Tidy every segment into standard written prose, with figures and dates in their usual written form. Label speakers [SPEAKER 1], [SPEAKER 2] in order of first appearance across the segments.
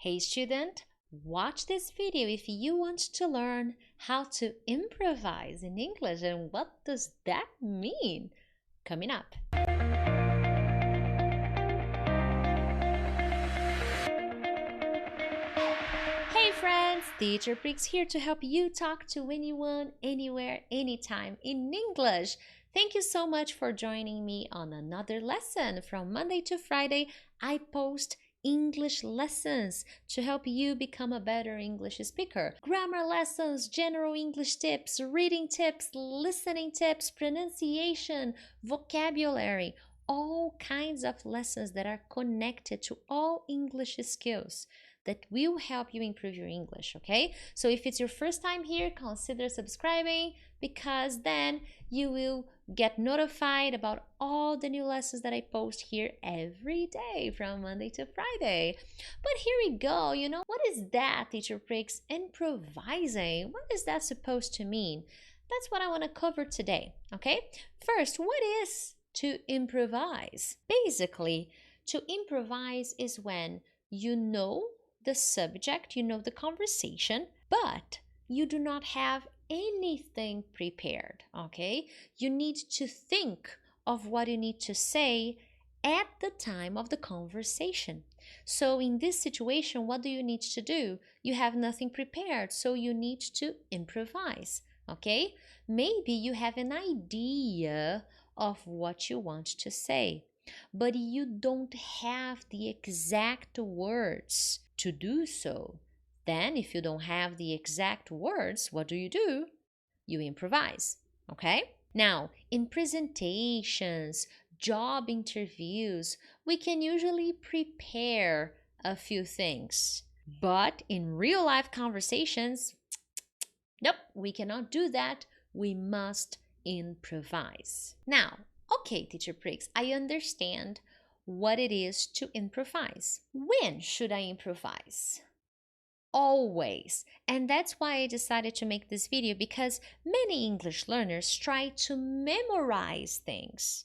[SPEAKER 1] Hey student, watch this video if you want to learn how to improvise in English, and what does that mean? Coming up. Hey friends, Teacher Prix here to help you talk to anyone, anywhere, anytime in English. Thank you so much for joining me on another lesson. From Monday to Friday, I post English lessons to help you become a better English speaker. Grammar lessons, general English tips, reading tips, listening tips, pronunciation, vocabulary, all kinds of lessons that are connected to all English skills that will help you improve your English, okay? So if it's your first time here, consider subscribing, because then you will get notified about all the new lessons that I post here every day from Monday to Friday. But here we go. What is that, Teacher Prix? Improvising. What is that supposed to mean? That's what I want to cover today, okay? First, what is to improvise? Basically, to improvise is when you know the subject, you know the conversation, but you do not have anything prepared, okay? You need to think of what you need to say at the time of the conversation. So in this situation, what do you need to do? You have nothing prepared, so you need to improvise, okay? Maybe you have an idea of what you want to say, but you don't have the exact words to do so. Then, if you don't have the exact words, what do? You improvise, okay? Now, in presentations, job interviews, we can usually prepare a few things. But in real life conversations, nope, we cannot do that. We must improvise. Now, okay, Teacher Prix, I understand what it is to improvise. When should I improvise? Always. And that's why I decided to make this video, because many English learners try to memorize things.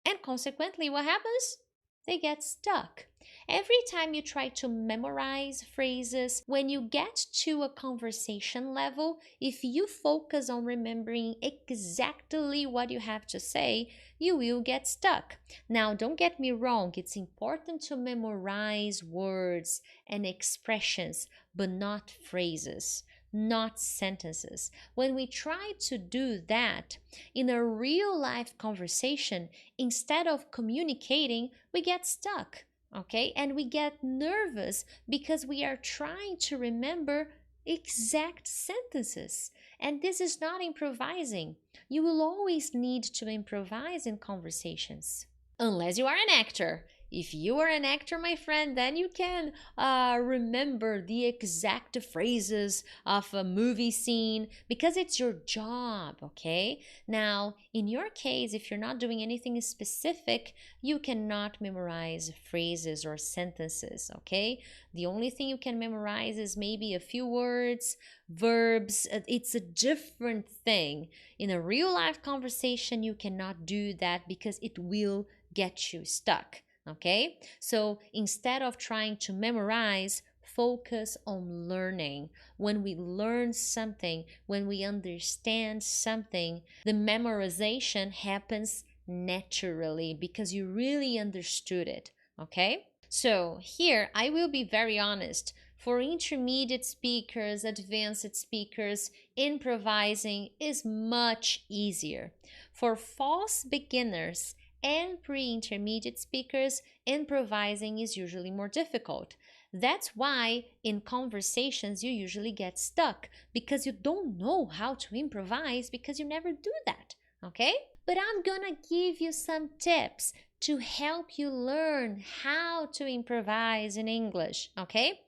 [SPEAKER 1] And consequently, what happens? They get stuck. Every time you try to memorize phrases, when you get to a conversation level, if you focus on remembering exactly what you have to say, you will get stuck. Now, don't get me wrong, it's important to memorize words and expressions, but not phrases, not sentences. When we try to do that in a real life conversation, instead of communicating, we get stuck, okay? And we get nervous because we are trying to remember exact sentences. And this is not improvising. You will always need to improvise in conversations, unless you are an actor. If you are an actor, my friend, then you can remember the exact phrases of a movie scene, because it's your job, okay? Now, in your case, if you're not doing anything specific, you cannot memorize phrases or sentences, okay? The only thing you can memorize is maybe a few words, verbs. It's a different thing. In a real life conversation, you cannot do that because it will get you stuck. Okay, so instead of trying to memorize, focus on learning. When we learn something, when we understand something, the memorization happens naturally because you really understood it. Okay, so here I will be very honest. For intermediate speakers, advanced speakers, improvising is much easier. For false beginners and pre-intermediate speakers, improvising is usually more difficult. That's why in conversations you usually get stuck, because you don't know how to improvise, because you never do that, okay? But I'm gonna give you some tips to help you learn how to improvise in English, okay?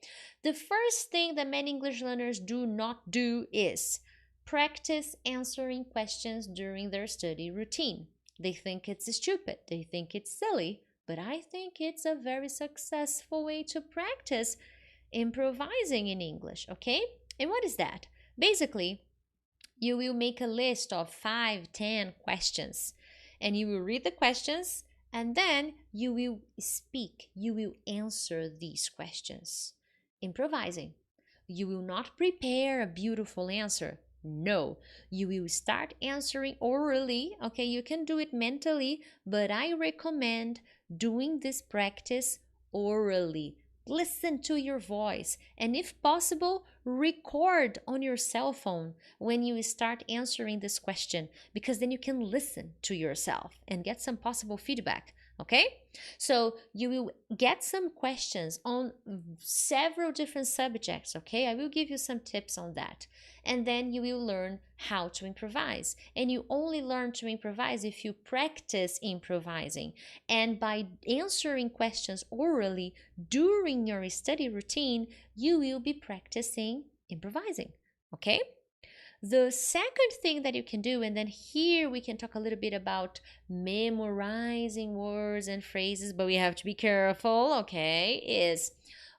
[SPEAKER 1] The first thing that many English learners do not do is practice answering questions during their study routine. They think it's stupid, they think it's silly, but I think it's a very successful way to practice improvising in English, okay? And what is that? Basically, you will make a list of 5, 10 questions, and you will read the questions, and then you will speak, you will answer these questions. improvising. You will not prepare a beautiful answer. No, you will start answering orally. Okay, you can do it mentally, but I recommend doing this practice orally. Listen to your voice, and if possible, record on your cell phone when you start answering this question, because then you can listen to yourself and get some possible feedback. Okay, so you will get some questions on several different subjects. Okay, I will give you some tips on that, and then you will learn how to improvise. And you only learn to improvise if you practice improvising, and by answering questions orally during your study routine, you will be practicing improvising. Okay, the second thing that you can do, and then here we can talk a little bit about memorizing words and phrases, but we have to be careful, okay, is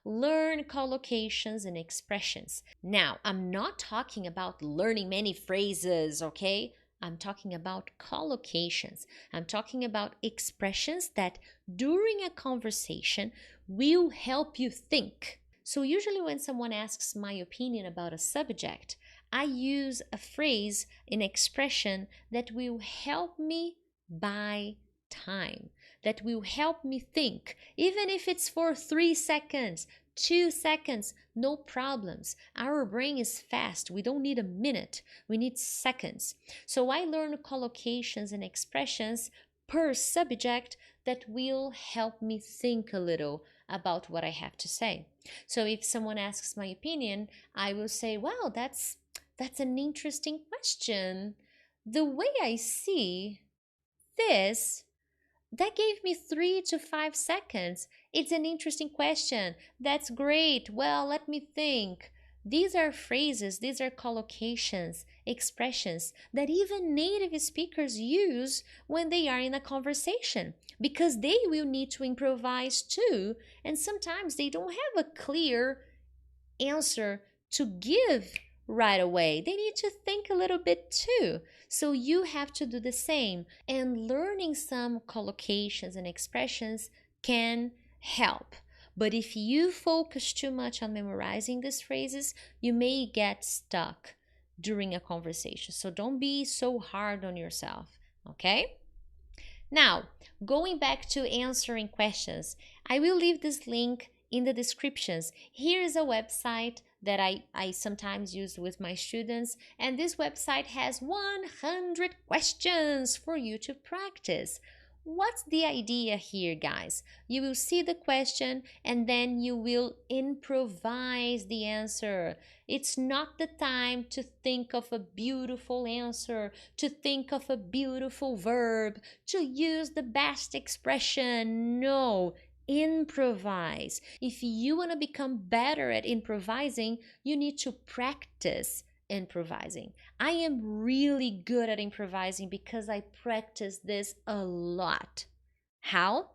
[SPEAKER 1] learn collocations and expressions. Now, I'm not talking about learning many phrases, okay? I'm talking about collocations. I'm talking about expressions that during a conversation will help you think. So usually when someone asks my opinion about a subject, I use a phrase, an expression that will help me buy time, that will help me think, even if it's for 3 seconds, 2 seconds, no problems. Our brain is fast. We don't need a minute, we need seconds. So I learn collocations and expressions per subject that will help me think a little about what I have to say. So if someone asks my opinion, I will say, well, that's an interesting question. The way I see this, that gave me 3 to 5 seconds. It's an interesting question. That's great. Well, let me think. These are phrases, these are collocations, expressions that even native speakers use when they are in a conversation, because they will need to improvise too, and sometimes they don't have a clear answer to give right away. They need to think a little bit too. So you have to do the same. And learning some collocations and expressions can help. But if you focus too much on memorizing these phrases, you may get stuck during a conversation. So don't be so hard on yourself, okay? Now, going back to answering questions, I will leave this link in the descriptions. Here is a website that I sometimes use with my students, and this website has 100 questions for you to practice. What's the idea here, guys? You will see the question and then you will improvise the answer. It's not the time to think of a beautiful answer, to think of a beautiful verb, to use the best expression. No, improvise. If you want to become better at improvising, you need to practice improvising. I am really good at improvising because I practice this a lot. How?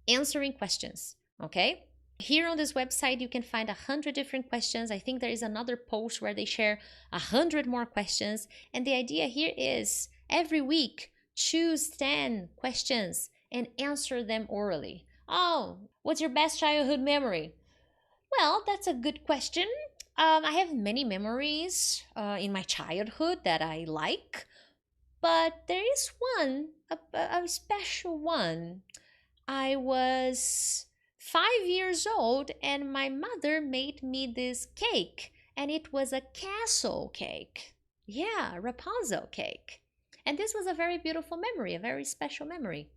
[SPEAKER 1] Answering questions, okay? Here on this website, you can find 100 different questions. I think there is another post where they share 100 more questions. And the idea here is every week, choose 10 questions and answer them orally. Oh, what's your best childhood memory? Well, that's a good question. I have many memories in my childhood that I like, but there is one, a special one. I was 5 years old and my mother made me this cake, and it was a castle cake. Yeah, Rapunzel cake. And this was a very beautiful memory, a very special memory.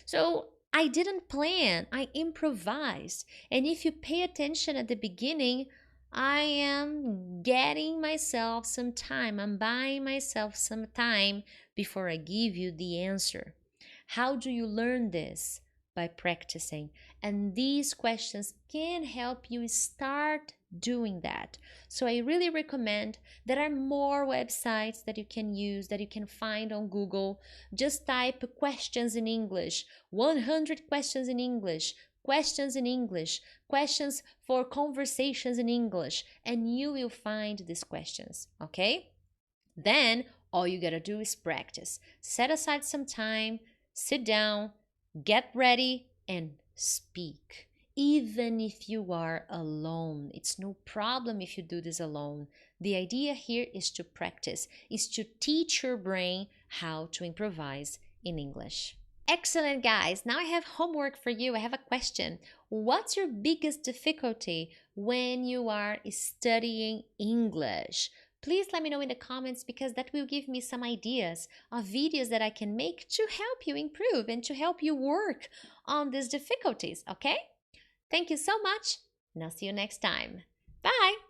[SPEAKER 1] So I didn't plan, I improvised. And if you pay attention at the beginning, I am getting myself some time. I'm buying myself some time before I give you the answer. How do you learn this? By practicing. And these questions can help you start doing that. So I really recommend, there are more websites that you can use, that you can find on Google. Just type questions in English, 100 questions in English, questions in English, questions for conversations in English, and you will find these questions, okay? Then all you gotta do is practice. Set aside some time, sit down, get ready, and speak. even if you are alone. It's no problem if you do this alone. The idea here is to practice, is to teach your brain how to improvise in English. Excellent, guys. Now I have homework for you. I have a question. What's your biggest difficulty when you are studying English? Please let me know in the comments, because that will give me some ideas of videos that I can make to help you improve and to help you work on these difficulties, okay? Thank you so much, and I'll see you next time. Bye!